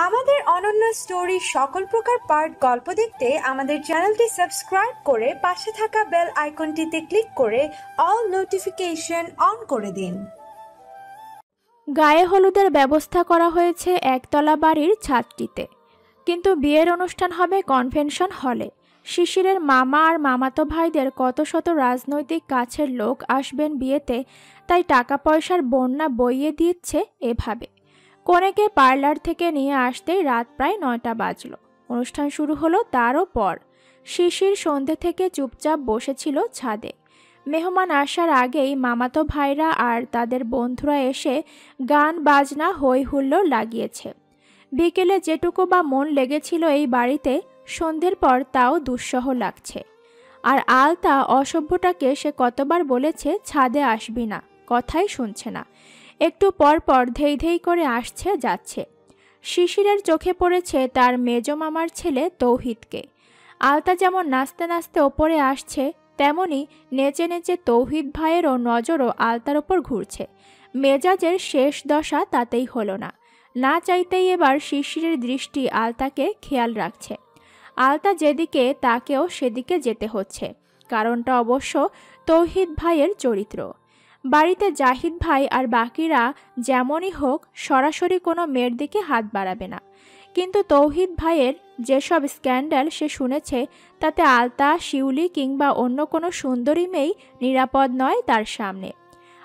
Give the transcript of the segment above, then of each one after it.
আমাদের অনন্য স্টোরি সকল প্রকার পার্ট গল্প দেখতে আমাদের চ্যানেলটি সাবস্ক্রাইব করে পাশে থাকা বেল আইকনটিতে ক্লিক করে অল নোটিফিকেশন অন করে দিন। গায়ে হলুদের ব্যবস্থা করা হয়েছে একতলা বাড়ির ছাদটিতে, কিন্তু বিয়ের অনুষ্ঠান হবে কনভেনশন হলে। শিশিরের মামা আর মামাতো ভাইদের কত শত রাজনৈতিক কাছের লোক আসবেন বিয়েতে, তাই টাকা পয়সার বন্যা বইয়ে দিচ্ছে এভাবে। কনেকে পার্লার থেকে নিয়ে আসতেই রাত প্রায় 9টা বাজল। অনুষ্ঠান শুরু হলো তারও পর। শিশির সন্ধে থেকে চুপচাপ বসেছিল ছাদে। মেহমান আসার আগেই মামাতো ভাইরা আর তাদের বন্ধুরা এসে গান বাজনা হই হুল্লোড় লাগিয়েছে। বিকেলে যেটুকু বা মন লেগেছিল এই বাড়িতে, সন্ধ্যের পর তাও দুঃসহ লাগছে। আর আলতা অসভ্যটাকে সে কতবার বলেছে ছাদে আসবি না, কথাই শুনছে না। একটু পর পর ধেই ধেই করে আসছে যাচ্ছে। শিশিরের চোখে পড়েছে তার মেজো মামার ছেলে তৌহিদকে। আলতা যেমন নাচতে নাচতে ওপরে আসছে, তেমনি নেচে নেচে তৌহিদ ভাইয়েরও নজরও আলতার ওপর ঘুরছে। মেজাজের শেষ দশা তাতেই হলো না। না চাইতেই এবার শিশিরের দৃষ্টি আলতাকে খেয়াল রাখছে। আলতা যেদিকে তাকেও সেদিকে যেতে হচ্ছে। কারণটা অবশ্য তৌহিদ ভাইয়ের চরিত্র। বাড়িতে জাহিদ ভাই আর বাকিরা যেমনই হোক সরাসরি কোনো মেয়ের দিকে হাত বাড়াবে না, কিন্তু তৌহিদ ভাইয়ের যেসব স্ক্যান্ডাল সে শুনেছে তাতে আলতা, শিউলি কিংবা অন্য কোনো সুন্দরী মেয়েই নিরাপদ নয় তার সামনে।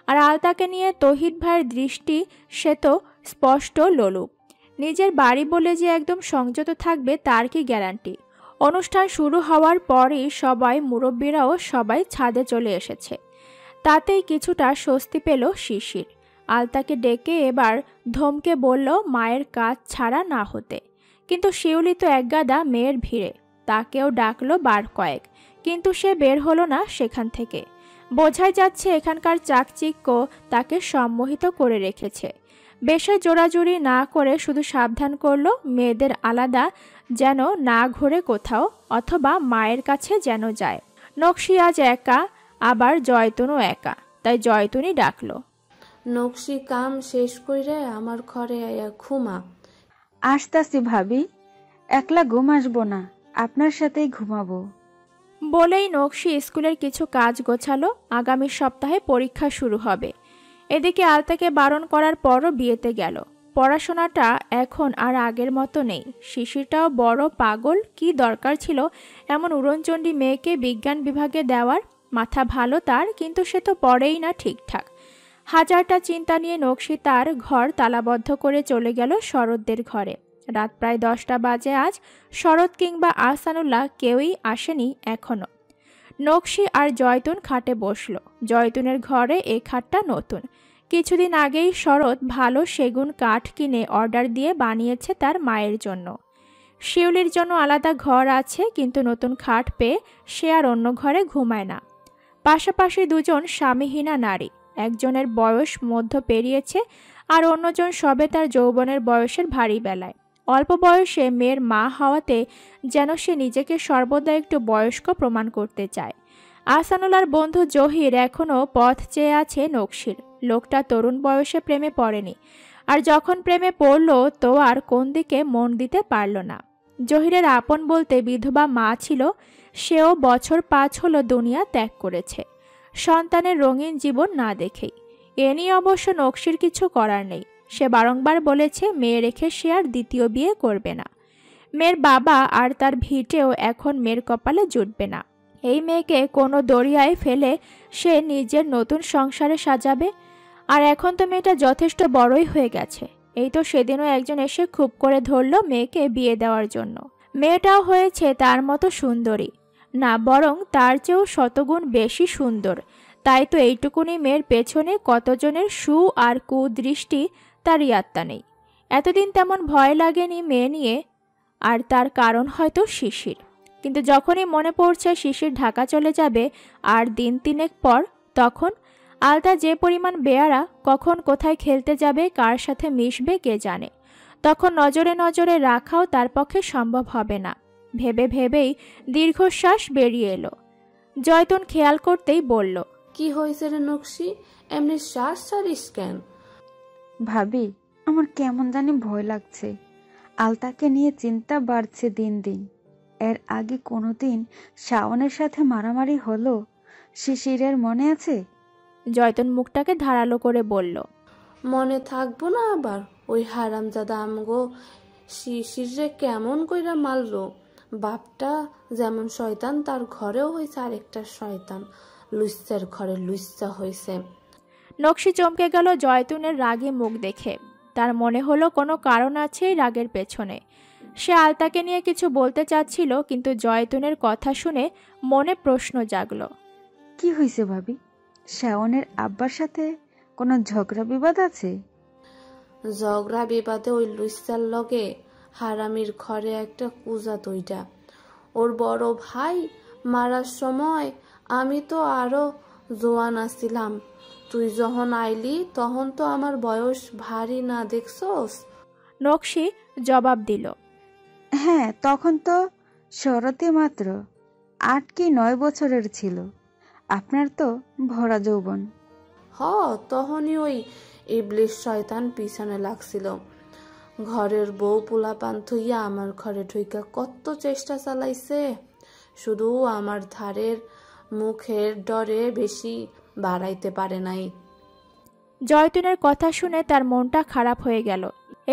আর আলতাকে নিয়ে তৌহিদ ভাইয়ের দৃষ্টি সে তো স্পষ্ট লোলুপ। নিজের বাড়ি বলে যে একদম সংযত থাকবে তার কি গ্যারান্টি? অনুষ্ঠান শুরু হওয়ার পরই সবাই, মুরব্বীরাও সবাই ছাদে চলে এসেছে। তাতেই কিছুটা স্বস্তি পেল শিশির। আলতাকে ডেকে এবার ধমকে বলল মায়ের কাজ ছাড়া না হতে, কিন্তু শিউলি তো একগাদা মেয়ের ভিড়ে, তাকেও ডাকলো বার কয়েক, কিন্তু সে বের হলো না সেখান থেকে। বোঝাই যাচ্ছে এখানকার চাকচিক্য তাকে সম্মোহিত করে রেখেছে। বেশে জোরাজুরি না করে শুধু সাবধান করলো মেয়েদের আলাদা যেন না ঘুরে কোথাও, অথবা মায়ের কাছে যেন যায়। নকশি আজ একা, আবার জয়তুনও একা, তাই জয়তুনই ডাকলো, নকশি কাম শেষ কইরে আমার ঘরে আয়া ঘুমা। আসতাছি ভাবি, একলা ঘুম আসবো না, আপনার সাথেই ঘুমাবো। বলেই নকশি স্কুলের কিছু কাজ গোছালো। আগামী সপ্তাহে পরীক্ষা শুরু হবে। এদিকে আলতাকে বারণ করার পরও বিয়েতে গেল। পড়াশোনাটা এখন আর আগের মতো নেই। শিশিরটাও বড় পাগল, কি দরকার ছিল এমন উড়নচণ্ডী মেয়েকে বিজ্ঞান বিভাগে দেওয়ার? মাথা ভালো তার, কিন্তু সে তো পড়েই না ঠিকঠাক। হাজারটা চিন্তা নিয়ে নকশি তার ঘর তালাবদ্ধ করে চলে গেল শরৎদের ঘরে। রাত প্রায় 10টা বাজে। আজ শরৎ কিংবা আহসানুল্লাহ কেউই আসেনি এখনো। নকশি আর জয়তুন খাটে বসলো। জয়তুনের ঘরে এই খাটটা নতুন। কিছুদিন আগেই শরৎ ভালো সেগুন কাঠ কিনে অর্ডার দিয়ে বানিয়েছে তার মায়ের জন্য। শিউলির জন্য আলাদা ঘর আছে, কিন্তু নতুন খাট পেয়ে সে আর অন্য ঘরে ঘুমায় না। পাশাপাশি দুজন স্বামীহীনা নারী, একজনের বয়স মধ্য পেরিয়েছে আর অন্যজন সবে তার যৌবনের বয়সের ভারী বেলায়। অল্প বয়সে মেয়ের মা হওয়াতে যেন সে নিজেকে সর্বদা একটু বয়স্ক প্রমাণ করতে চায়। আহসানুল্লাহর বন্ধু জহির এখনও পথ চেয়ে আছে নকশির। লোকটা তরুণ বয়সে প্রেমে পড়েনি, আর যখন প্রেমে পড়ল তো আর কোন দিকে মন দিতে পারল না। জহিরের আপন বলতে বিধবা মা ছিল, সেও বছর 5 হলো দুনিয়া ত্যাগ করেছে, সন্তানের রঙিন জীবন না দেখেই। এ নিয়ে অবশ্য নকশির কিছু করার নেই। সে বারংবার বলেছে মেয়ে রেখে সে আর দ্বিতীয় বিয়ে করবে না। মেয়ের বাবা আর তার ভিটেও এখন মেয়ের কপালে জুটবে না। এই মেয়েকে কোনো দরিয়ায় ফেলে সে নিজের নতুন সংসারে সাজাবে। আর এখন তো মেয়েটা যথেষ্ট বড়ই হয়ে গেছে। এই তো সেদিনও একজন এসে খুব করে ধরল মেয়েকে বিয়ে দেওয়ার জন্য। মেয়েটাও হয়েছে তার মতো সুন্দরী না, বরং তার চেয়েও শতগুণ বেশি সুন্দর। তাই তো এইটুকুনি মেয়ের পেছনে কতজনের সু আর কুদৃষ্টি তার ইয়াত্তা নেই। এতদিন তেমন ভয় লাগেনি মেয়ে নিয়ে, আর তার কারণ হয়তো শিশির। কিন্তু যখনই মনে পড়ছে শিশির ঢাকা চলে যাবে আর দিন 3 পর, তখন আলতা যে পরিমাণ বেয়ারা, কখন কোথায় খেলতে যাবে, কার সাথে মিশবে কে জানে। তখন নজরে নজরে রাখাও তার পক্ষে সম্ভব হবে না। ভেবে ভেবেই দীর্ঘশ্বাস বেরিয়ে এলো। জয়তুন খেয়াল করতেই বলল, কি হয়েছে রে নকশি, এমনি শ্বাস ছাড়িস কেন? ভাবি, আমার কেমন জানি ভয় লাগছে। আলতাকে নিয়ে চিন্তা বাড়ছে দিন দিন। এর আগে কোনোদিন শাওনের সাথে মারামারি হলো? শিশিরের মনে আছে? জয়তুন মুখটাকে ধারালো করে বলল, মনে থাকবো না আবার? ওই হারামজাদা আমগো শিশিরে কেমন কইরা মারলো। বাপটা যেমন শয়তান, তার ঘরেও হয়েছে আরেকটা শয়তান। লুচ্চার ঘরে লুচ্চা হয়েছে। নকশি চমকে গেল জয়তুনের রাগে মুখ দেখে। তার মনে হলো কোনো কারণ আছে এই রাগের পেছনে। সে আলতাকে নিয়ে কিছু বলতে চাচ্ছিল, কিন্তু জয়তুনের কথা শুনে মনে প্রশ্ন জাগলো। কি হয়েছে ভাবি? শাওনের আব্বার সাথে কোনো ঝগড়া বিবাদ আছে? ঝগড়া বিবাদে ওই লুচ্চার লগে হারামির ঘরে একটা কুজা তৈটা। ওর বড় ভাই মারার সময় আমি তো আরো জোয়ান আছিলাম। তুই যখন আইলি তখন তো আমার বয়স ভারী না, দেখছস? নকশি জবাব দিল, হ্যাঁ, তখন তো শরতে মাত্র 8 কি 9 বছরের ছিল। আপনার তো ভরা যৌবন। তখনই ওই ইবলিশ শয়তান পিছনে লাগছিল। ঘরের বউ পোলাপান থইয়া আমার ঘরে ঢুইকা কত চেষ্টা চালাইছে। শুধু আমার ধারের মুখের ডরে বেশি বাড়াইতে পারে নাই। জয়তুনের কথা শুনে তার মনটা খারাপ হয়ে গেল।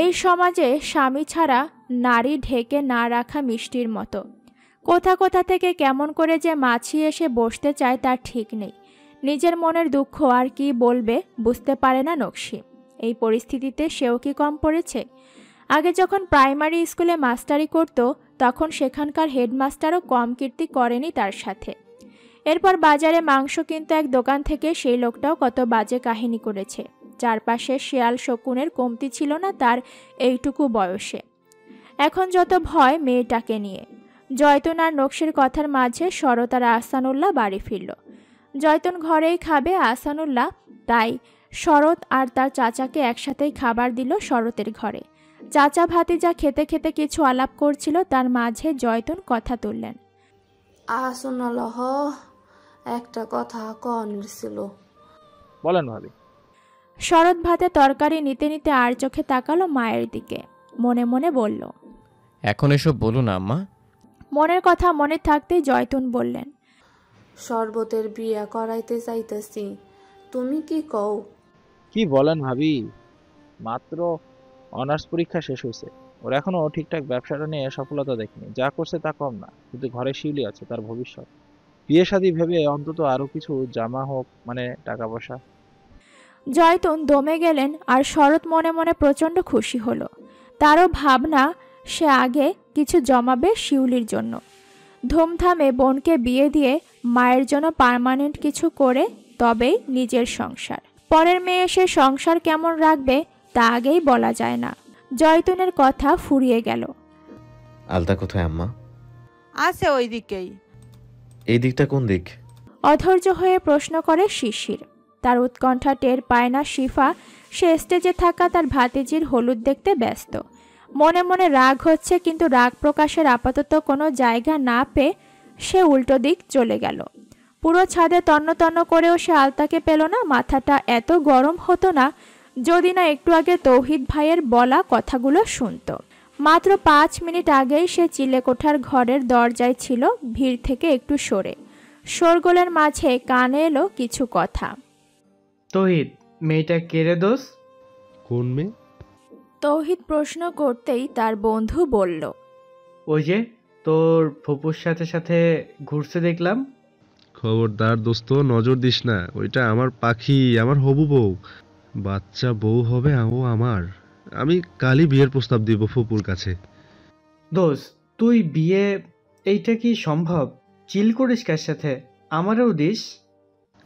এই সমাজে স্বামী ছাড়া নারী ঢেকে না রাখা মিষ্টির মতো। কোথা কোথা থেকে কেমন করে যে মাছি এসে বসতে চায় তার ঠিক নেই। নিজের মনের দুঃখ আর কি বলবে বুঝতে পারে না নকশি। এই পরিস্থিতিতে সেও কি কম পড়েছে? আগে যখন প্রাইমারি স্কুলে মাস্টারি করত, তখন সেখানকার হেডমাস্টারও কম কীর্তি করেনি তার সাথে। এরপর বাজারে মাংস কিনতে এক দোকান থেকে সেই লোকটাও কত বাজে কাহিনী করেছে। চারপাশে শেয়াল শকুনের কমতি ছিল না তার এইটুকু বয়সে। এখন যত ভয় মেয়েটাকে নিয়ে। জয়তুন আর নকশির কথার মাঝে শরৎ আর আহসানুল্লাহ বাড়ি ফিরল। জয়তুন ঘরেই খাবে আহসানুল্লাহ, তাই শরৎ আর তার চাচাকে একসাথেই খাবার দিল শরতের ঘরে। চাচা ভাতিজা খেতে খেতে কিছু আলাপ করছিল, তার মাঝে জয়তুন কথা তুললেন। আসুনলহ, একটা কথা কনের ছিল। বলেন ভাবি। শরৎ ভাতে তরকারি নিতে নিতে আর চোখে তাকালো মায়ের দিকে। মনে মনে বলল, এখন এসব বলুন আম্মা। মনের কথা মনে থাকতেই জয়তুন বললেন, শরবতের বিয়া করাইতে চাইতেছি, তুমি কি কও? কি বলেন ভাবি? মাত্র অনার্স পরীক্ষা শেষ হয়েছে, ওর এখনো ঠিকঠাক ব্যবসাটা নিয়ে সফলতা দেখেনি। যা করছে তা কম না, কিন্তু ঘরে শিউলি আছে, তার ভবিষ্যৎ। বিয়ে শাদী ভেবে অন্তত আরো কিছু জামা হোক, মানে টাকা পয়সা। জয়তুন দমে গেলেন আর শরৎ মনে মনে প্রচণ্ড খুশি হলো। তারও ভাবনা সে আগে কিছু জমাবে শিউলির জন্য। ধুমধামে বোনকে বিয়ে দিয়ে মায়ের জন্য পার্মানেন্ট কিছু করে তবেই নিজের সংসার। পরের মেয়ে এসে সংসার কেমন রাখবে তা আগেই বলা যায় না। জয়তুনের কথা ফুরিয়ে গেল। আলতা কোথায় আম্মা? আছে ওই দিকেই। এই দিকটা কোন দিক? অধৈর্য হয়ে প্রশ্ন করে শিশির। তার উৎকণ্ঠা টের পায় না শিফা। সে স্টেজে থাকা তার ভাতিজির হলুদ দেখতে ব্যস্ত। মনে মনে রাগ হচ্ছে, কিন্তু রাগ প্রকাশের আপাতত কোনো জায়গা না পেয়ে সে উল্টো দিক চলে গেল। পুরো ছাদে তন্ন তন্ন করেও সে আলতাকে পেল না। মাথাটা এত গরম হতো না যদি না একটু আগে তৌহিদ ভাইয়ের বলা কথাগুলো শুনত। মাত্র 5 মিনিট আগেই সে চিলেকোঠার ঘরের দরজায় ছিল, ভিড় থেকে একটু সরে। শোরগোলের মাঝে কানে এলো কিছু কথা। তৌহিদ, মেয়েটা কেড়ে দোস? কোন মেয়ে? তৌহিদ প্রশ্ন করতেই তার বন্ধু বলল, ওই যে তোর ফুপুর সাথে সাথে ঘুরছে দেখলাম। খবরদার দোস্ত, নজর দিস না। ওইটা আমার পাখি, আমার হবু বউ। বাচ্চা বউ হবে ও আমার। আমি কালই বিয়ের প্রস্তাব দিব ফুপুর কাছে। দোস, তুই বিয়ে, এইটা কি সম্ভব? চিল করিস কার সাথে? আমারও দিস।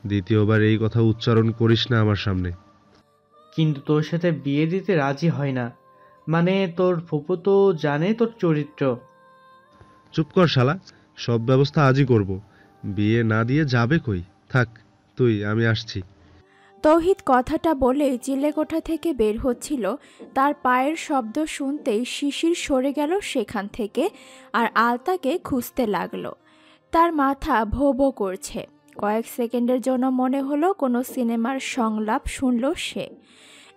দ্বিতীয়বার এই কথা উচ্চারণ করিস না আমার সামনে। কিন্তু তোর সাথে বিয়ে দিতে রাজি হয় না। মানে তোর ফুপু তো জানে তোর চরিত্র। চুপ কর শালা, সব ব্যবস্থা আজই করব। বিয়ে না দিয়ে যাবে কই? থাক তুই, আমি আসছি। তৌহিদ কথাটা বলেই চিলেকোঠা থেকে বের হচ্ছিল। তার পায়ের শব্দ শুনতেই শিশির সরে গেল সেখান থেকে আর আলতাকে খুঁজতে লাগলো। তার মাথা ভো ভো করছে। কয়েক সেকেন্ডের জন্য মনে হলো কোনো সিনেমার সংলাপ শুনল সে।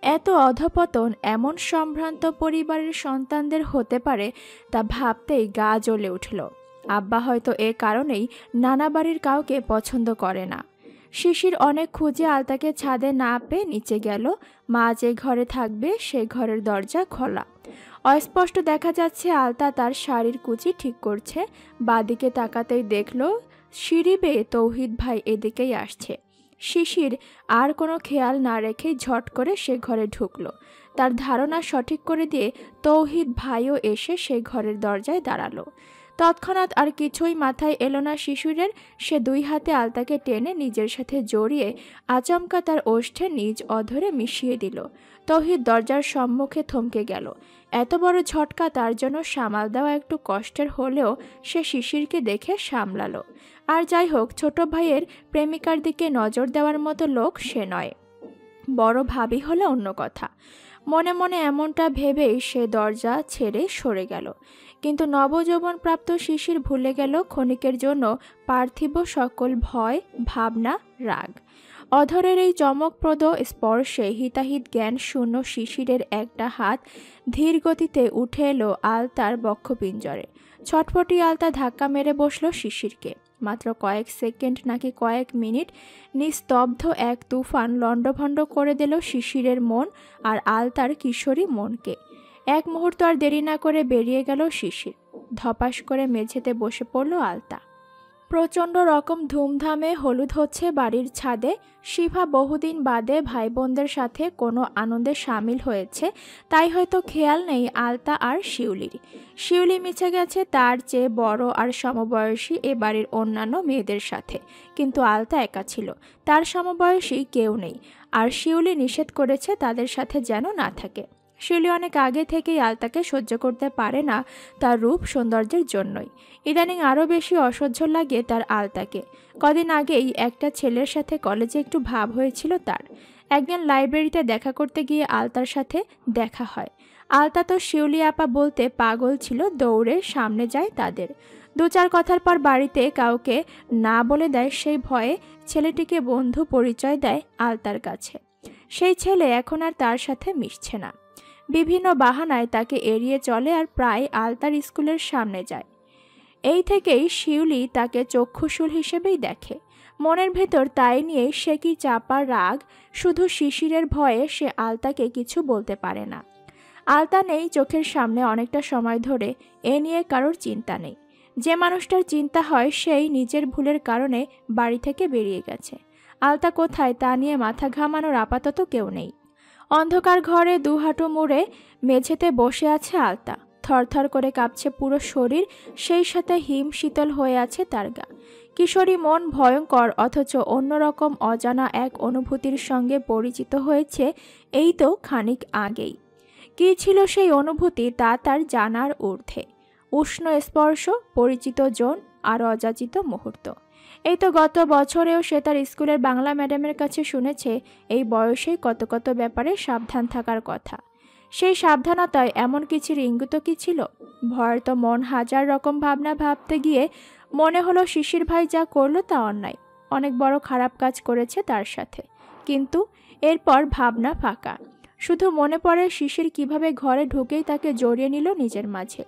এত অধপতন এমন সম্ভ্রান্ত পরিবারের সন্তানদের হতে পারে তা ভাবতেই গা জ্বলে উঠল। আব্বা হয়তো এ কারণেই নানা বাড়ির কাউকে পছন্দ করে না। শিশির অনেক খুঁজে আলতাকে ছাদে না পেয়ে নিচে গেল। মা যে ঘরে থাকবে সে ঘরের দরজা খোলা। অস্পষ্ট দেখা যাচ্ছে আলতা তার শাড়ির কুচি ঠিক করছে। বাদিকে তাকাতেই দেখল সিঁড়ি বেয়ে তৌহিদ ভাই এদিকেই আসছে। শিশির আর কোনো খেয়াল না রেখেই ঝট করে সে ঘরে ঢুকলো। তার ধারণা সঠিক করে দিয়ে তৌহিদ ভাইও এসে সে ঘরের দরজায় দাঁড়ালো। তৎক্ষণাৎ আর কিছুই মাথায় এলো না শিশিরের। সে দুই হাতে আলতাকে টেনে নিজের সাথে জড়িয়ে আচমকা তার ওষ্ঠে নিজ অধরে মিশিয়ে দিল। তৌহিদ দরজার সম্মুখে থমকে গেল। এত বড় ঝটকা তার জন্য সামাল দেওয়া একটু কষ্টের হলেও সে শিশিরকে দেখে সামলালো। আর যাই হোক, ছোট ভাইয়ের প্রেমিকার দিকে নজর দেওয়ার মতো লোক সে নয়। বড় ভাবি হলে অন্য কথা। মনে মনে এমনটা ভেবেই সে দরজা ছেড়ে সরে গেল। কিন্তু নবযৌবন প্রাপ্ত শিশির ভুলে গেল ক্ষণিকের জন্য পার্থিব সকল ভয়, ভাবনা, রাগ। অধরের এই চমকপ্রদ স্পর্শে হিতাহিত জ্ঞান শূন্য শিশিরের একটা হাত ধীর গতিতে উঠে এলো আলতার বক্ষপিঞ্জরে। ছটফটি আলতা ধাক্কা মেরে বসল শিশিরকে। মাত্র কয়েক সেকেন্ড নাকি কয়েক মিনিট নিস্তব্ধ এক তুফান লণ্ডভণ্ড করে দিল শিশিরের মন আর আলতার কিশোরী মনকে। এক মুহূর্ত আর দেরি না করে বেরিয়ে গেল শিশির। ধপাস করে মেঝেতে বসে পড়ল আলতা। প্রচণ্ড রকম ধুমধামে হলুদ হচ্ছে বাড়ির ছাদে। শিফা বহুদিন বাদে ভাই বোনদের সাথে কোনো আনন্দে সামিল হয়েছে, তাই হয়তো খেয়াল নেই আলতা আর শিউলির। শিউলি মিছে গেছে তার চেয়ে বড় আর সমবয়সী এ বাড়ির অন্যান্য মেয়েদের সাথে, কিন্তু আলতা একা ছিল, তার সমবয়সী কেউ নেই। আর শিউলি নিষেধ করেছে তাদের সাথে যেন না থাকে। শিউলি অনেক আগে থেকেই আলতাকে সহ্য করতে পারে না তার রূপ সৌন্দর্যের জন্যই। ইদানিং আরও বেশি অসহ্য লাগে তার আলতাকে। কদিন আগেই একটা ছেলের সাথে কলেজে একটু ভাব হয়েছিল তার। একদিন লাইব্রেরিতে দেখা করতে গিয়ে আলতার সাথে দেখা হয়। আলতা তো শিউলি আপা বলতে পাগল ছিল, দৌড়ে সামনে যায় তাদের। দু চার কথার পর বাড়িতে কাউকে না বলে দেয় সেই ভয়ে ছেলেটিকে বন্ধু পরিচয় দেয় আলতার কাছে। সেই ছেলে এখন আর তার সাথে মিশছে না। বিভিন্ন বাহানায় তাকে এড়িয়ে চলে আর প্রায় আলতার স্কুলের সামনে যায়। এই থেকেই শিউলি তাকে চক্ষুশূল হিসেবেই দেখে। মনের ভেতর তাই নিয়ে সে কি চাপা রাগ, শুধু শিশিরের ভয়ে সে আলতাকে কিছু বলতে পারে না। আলতা নেই চোখের সামনে অনেকটা সময় ধরে, এ নিয়ে কারোর চিন্তা নেই। যে মানুষটার চিন্তা হয় সেই নিজের ভুলের কারণে বাড়ি থেকে বেরিয়ে গেছে। আলতা কোথায় তা নিয়ে মাথা ঘামানোর আপাতত কেউ নেই। অন্ধকার ঘরে দু হাঁটু মুড়ে মেঝেতে বসে আছে আলতা। থরথর করে কাঁপছে পুরো শরীর, সেই সাথে হিম শীতল হয়ে আছে তার গা। কিশোরী মন ভয়ঙ্কর অথচ অন্যরকম অজানা এক অনুভূতির সঙ্গে পরিচিত হয়েছে এই তো খানিক আগেই। কী ছিল সেই অনুভূতি তা তার জানার ঊর্ধ্বে। উষ্ণ স্পর্শ, পরিচিত জন আর অযাচিত মুহূর্ত। এই তো গত বছরেও সে তার স্কুলের বাংলা ম্যাডামের কাছে শুনেছে এই বয়সে কত কত ব্যাপারে সাবধান থাকার কথা। সেই সাবধানতায় এমন কিছুর ইঙ্গিত কি ছিল? ভয়ের তো মন হাজার রকম ভাবনা ভাবতে গিয়ে মনে হলো শিশির ভাই যা করলো তা অন্যায়, অনেক বড় খারাপ কাজ করেছে তার সাথে। কিন্তু এরপর ভাবনা ফাঁকা। শুধু মনে পড়ে শিশির কিভাবে ঘরে ঢুকেই তাকে জড়িয়ে নিল নিজের মাঝে।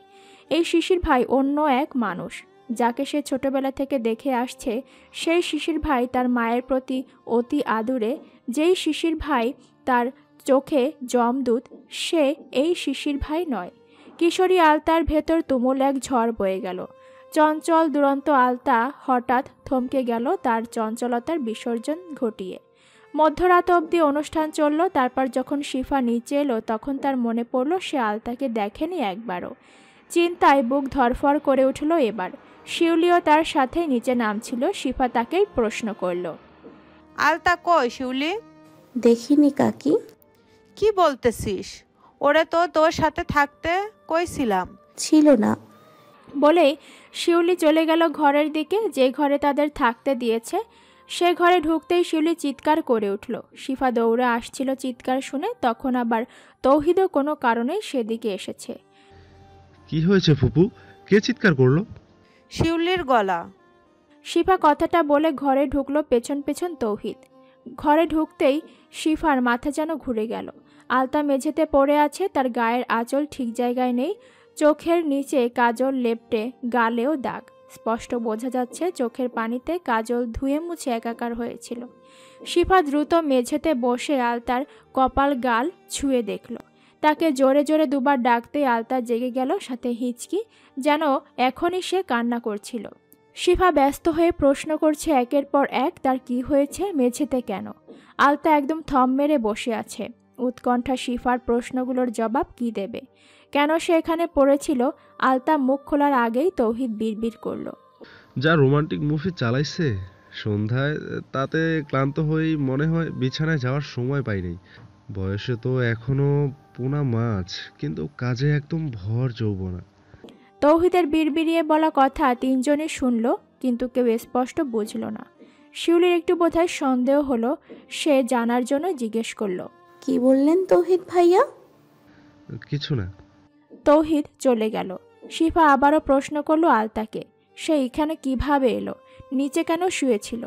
এই শিশির ভাই অন্য এক মানুষ, যাকে সে ছোটবেলা থেকে দেখে আসছে। সেই শিশির ভাই তার মায়ের প্রতি অতি আদুরে। যেই শিশির ভাই তার চোখে যমদূত, সে এই শিশির ভাই নয়। কিশোরী আলতার ভেতর তুমুল এক ঝড় বয়ে গেল। চঞ্চল দুরন্ত আলতা হঠাৎ থমকে গেল তার চঞ্চলতার বিসর্জন ঘটিয়ে। মধ্যরাত অবধি অনুষ্ঠান চলল। তারপর যখন শিফা নিচে এলো তখন তার মনে পড়ল সে আলতাকে দেখেনি একবারও। চিন্তায় বুক ধরফর করে উঠল এবার। শিউলিও তার সাথে নিচে নামছিল। শিফা তাকেই প্রশ্ন করল, আলতা কই শিউলি? দেখিনি কাকি। কি বলতেছিস? ওরে তো তোর সাথে থাকতে কইছিলাম। ছিল না বলেই শিউলি চলে গেল ঘরের দিকে, যে ঘরে তাদের থাকতে দিয়েছে। সে ঘরে ঢুকতেই শিউলি চিৎকার করে উঠল। শিফা দৌড়ে আসছিল চিৎকার শুনে। তখন আবার তৌহিদও কোনো কারণেই সেদিকে এসেছে। কি হয়েছে ফুপু? কে চিৎকার করলো? শিউলির গলা। শিফা কথাটা বলে ঘরে ঢুকলো পেছন পেছন তৌহিদ। ঘরে ঢুকতেই শিফার মাথা যেন ঘুরে গেল। আলতা মেঝেতে পড়ে আছে, তার গায়ের আঁচল ঠিক জায়গায় নেই, চোখের নিচে কাজল লেপ্টে, গালেও দাগ। স্পষ্ট বোঝা যাচ্ছে চোখের পানিতে কাজল ধুয়ে মুছে একাকার হয়েছিল। শিফা দ্রুত মেঝেতে বসে আলতার কপাল গাল ছুঁয়ে দেখল। তাকে জোরে জোরে দুবার ডাকতে আলতা জেগে গেল, সাথে হিচকি, যেন এখনই সে কান্না করছিল। শিফা ব্যস্ত হয়ে প্রশ্ন করছে একের পর এক তার কি হয়েছে, মেঝেতে কেন। আলতা একদম থম মেরে বসে আছে। উৎকণ্ঠা শিফার প্রশ্নগুলোর জবাব কি দেবে, কেন সে এখানে পড়েছিল। আলতা মুখ খোলার আগেই তৌহিদ বিড়বিড় করল, যা রোমান্টিক মুভি চালাইছে সন্ধ্যায়, তাতে ক্লান্ত হয়েই মনে হয় বিছানায় যাওয়ার সময় পাইনি। বয়সে তো এখনো পোনা মাছ, কিন্তু কাজে একদম ভর যৌবনা। তৌহিদের বিড়বিড়িয়ে বলা কথা তিনজনই শুনল, কিন্তু কেউ স্পষ্ট বুঝল না। শিউলির একটু বোধহয় সন্দেহ হলো, সে জানার জন্য জিজ্ঞেস করল, কি বললেন তৌহিদ ভাইয়া? কিছু না। তৌহিদ চলে গেল। শিফা আবারও প্রশ্ন করল আলতাকে, সে এখানে কিভাবে এলো, নিচে কেন শুয়েছিল।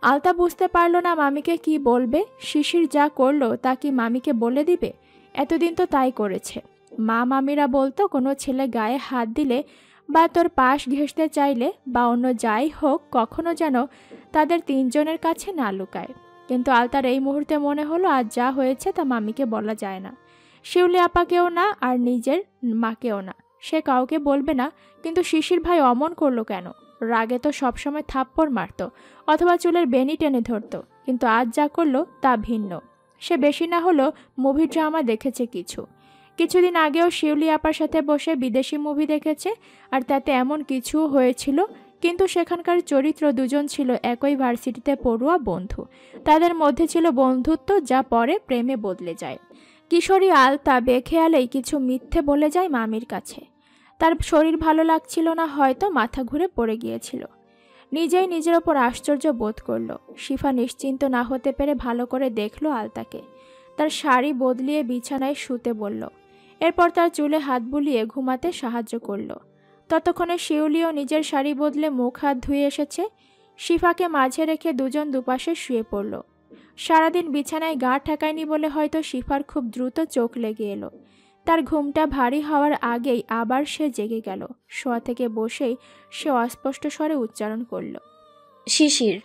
আলতা বুঝতে পারল না মামিকে কি বলবে। শিশির যা করলো তা কি মামিকে বলে দিবে? এতদিন তো তাই করেছে। মা মামিরা বলতো কোনো ছেলে গায়ে হাত দিলে বা তোর পাশ ঘেঁষতে চাইলে বা অন্য যাই হোক, কখনো যেন তাদের তিনজনের কাছে না লুকায়। কিন্তু আলতার এই মুহূর্তে মনে হলো আজ যা হয়েছে তা মামিকে বলা যায় না, শিউলি আপাকেও না, আর নিজের মাকেও না। সে কাউকে বলবে না, কিন্তু শিশির ভাই অমন করলো কেন? রাগে তো সবসময় থাপ্পড় মারত অথবা চুলের বেনি টেনে ধরত, কিন্তু আজ যা করলো তা ভিন্ন। সে বেশি না হলো মুভি ড্রামা দেখেছে কিছুদিন আগেও শিউলি আপার সাথে বসে বিদেশি মুভি দেখেছে, আর তাতে এমন কিছু হয়েছিল, কিন্তু সেখানকার চরিত্র দুজন ছিল একই ভার্সিটিতে পড়ুয়া বন্ধু। তাদের মধ্যে ছিল বন্ধুত্ব, যা পরে প্রেমে বদলে যায়। কিশোরী আলতা বেখেয়ালেই কিছু মিথ্যে বলে যায় মামির কাছে। তার শরীর ভালো লাগছিল না, হয়তো মাথা ঘুরে পড়ে গিয়েছিল। নিজেই নিজের ওপর আশ্চর্য বোধ করল। শিফা নিশ্চিন্ত না হতে পেরে ভালো করে দেখল আলতাকে। তার শাড়ি বদলিয়ে বিছানায় শুতে বলল, এরপর তার চুলে হাত বুলিয়ে ঘুমাতে সাহায্য করল। ততক্ষণে শিউলিও নিজের শাড়ি বদলে মুখ হাত ধুয়ে এসেছে। শিফাকে মাঝে রেখে দুজন দুপাশে শুয়ে পড়ল। সারাদিন বিছানায় গা ঠেকায়নি বলে হয়তো শিফার খুব দ্রুত চোখ লেগে এলো। তার ঘুমটা ভারী হওয়ার আগেই আবার সে জেগে গেল। শোয়া থেকে বসেই সে অস্পষ্ট স্বরে উচ্চারণ করল, শিশির।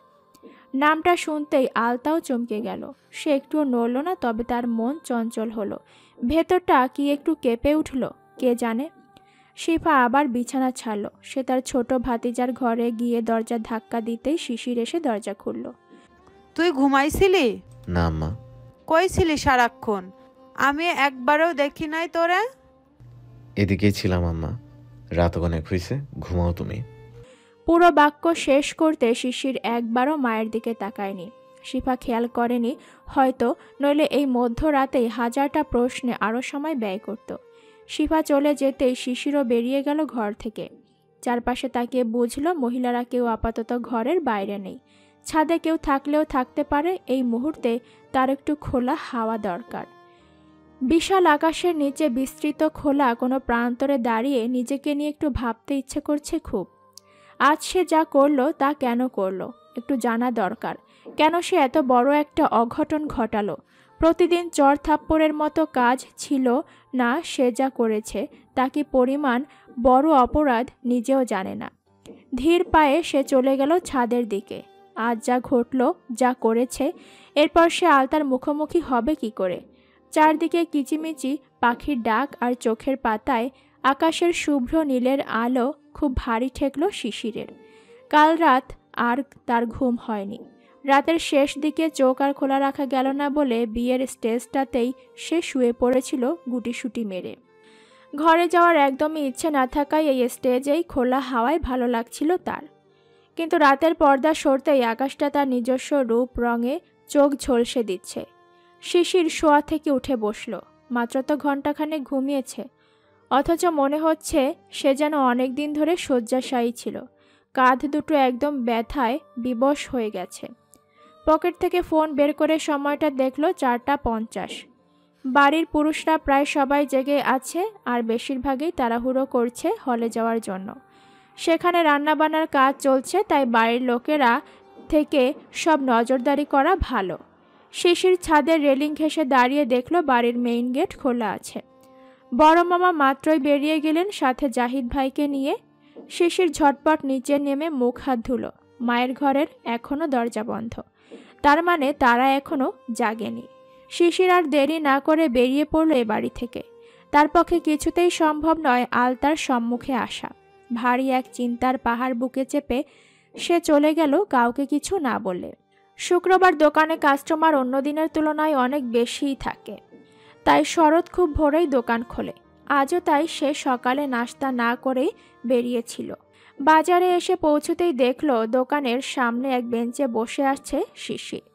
নামটা শুনতেই আলতাও চমকে গেল। সে একটুও নড়ল না, তবে তার মন চঞ্চল হলো। ভেতরটা কি একটু কেঁপে উঠল, কে জানে। শিফা আবার বিছানা ছাড়ল। সে তার ছোট ভাতিজার ঘরে গিয়ে দরজা ধাক্কা দিতেই শিশির এসে দরজা খুলল। তুই ঘুমাইছিলি? না আম্মা। কই ছিলি সারাক্ষণ? আমি একবারও দেখি নাই তোরে। এদিকেই ছিলাম আম্মা। রাত অনেক হয়েছে, ঘুমাও তুমি। পুরো বাক্য শেষ করতে শিশির একবারও মায়ের দিকে তাকায়নি। শিফা খেয়াল করেনি হয়তো, নইলে এই মধ্যরাতেই হাজারটা প্রশ্নে আরও সময় ব্যয় করত। শিফা চলে যেতেই শিশিরও বেরিয়ে গেল ঘর থেকে। চারপাশে তাকিয়ে বুঝল মহিলারা কেউ আপাতত ঘরের বাইরে নেই। ছাদে কেউ থাকলেও থাকতে পারে, এই মুহূর্তে তার একটু খোলা হাওয়া দরকার। বিশাল আকাশের নিচে বিস্তৃত খোলা কোনো প্রান্তরে দাঁড়িয়ে নিজেকে নিয়ে একটু ভাবতে ইচ্ছে করছে খুব। আজ সে যা করলো তা কেন করলো, একটু জানা দরকার। কেন সে এত বড় একটা অঘটন ঘটালো? প্রতিদিন চর থাপ্পড়ের মতো কাজ ছিল না সে যা করেছে, তা কি পরিমাণ বড় অপরাধ নিজেও জানে না। ধীর পায়ে সে চলে গেল ছাদের দিকে। আজ যা ঘটলো, যা করেছে, এরপর সে আলতার মুখোমুখি হবে কি করে? চারদিকে কিচিমিচি পাখির ডাক আর চোখের পাতায় আকাশের শুভ্র নীলের আলো খুব ভারী ঠেকল শিশিরের। কাল রাত আর তার ঘুম হয়নি। রাতের শেষ দিকে চোখ আর খোলা রাখা গেল না বলে বিয়ের স্টেজটাতেই সে শুয়ে পড়েছিল গুটিসুটি মেরে। ঘরে যাওয়ার একদমই ইচ্ছে না থাকায় এই স্টেজেই খোলা হাওয়ায় ভালো লাগছিল তার। কিন্তু রাতের পর্দা সরতেই আকাশটা তার নিজস্ব রূপ রঙে চোখ ঝলসে দিচ্ছে। শিশির শোয়া থেকে উঠে বসল। মাত্র তো ঘণ্টাখানেক ঘুমিয়েছে, অথচ মনে হচ্ছে সে যেন অনেক দিন ধরে শয্যাশায়ী ছিল। কাঁধ দুটো একদম ব্যথায় বিবশ হয়ে গেছে। পকেট থেকে ফোন বের করে সময়টা দেখল 4:50। বাড়ির পুরুষরা প্রায় সবাই জেগে আছে, আর বেশিরভাগই তাড়াহুড়ো করছে হলে যাওয়ার জন্য। সেখানে রান্নাবান্নার কাজ চলছে, তাই বাড়ির লোকেরা থেকে সব নজরদারি করা ভালো। শিশির ছাদের রেলিং ঘেঁষে দাঁড়িয়ে দেখল বাড়ির মেইন গেট খোলা আছে। বড় মামা মাত্রই বেরিয়ে গেলেন সাথে জাহিদ ভাইকে নিয়ে। শিশির ঝটপট নিচে নেমে মুখ হাত ধুলো। মায়ের ঘরের এখনো দরজা বন্ধ, তার মানে তারা এখনো জাগেনি। শিশির আর দেরি না করে বেরিয়ে পড়ল এ বাড়ি থেকে। তার পক্ষে কিছুতেই সম্ভব নয় আলতার সম্মুখে আসা। ভারী এক চিন্তার পাহাড় বুকে চেপে সে চলে গেল কাউকে কিছু না বলে। শুক্রবার দোকানে কাস্টমার অন্য দিনের তুলনায় অনেক বেশিই থাকে, তাই শরৎ খুব ভোরেই দোকান খোলে। আজও তাই সে সকালে নাস্তা না করেই বেরিয়েছিল। বাজারে এসে পৌঁছতেই দেখল দোকানের সামনে এক বেঞ্চে বসে আছে শিশির।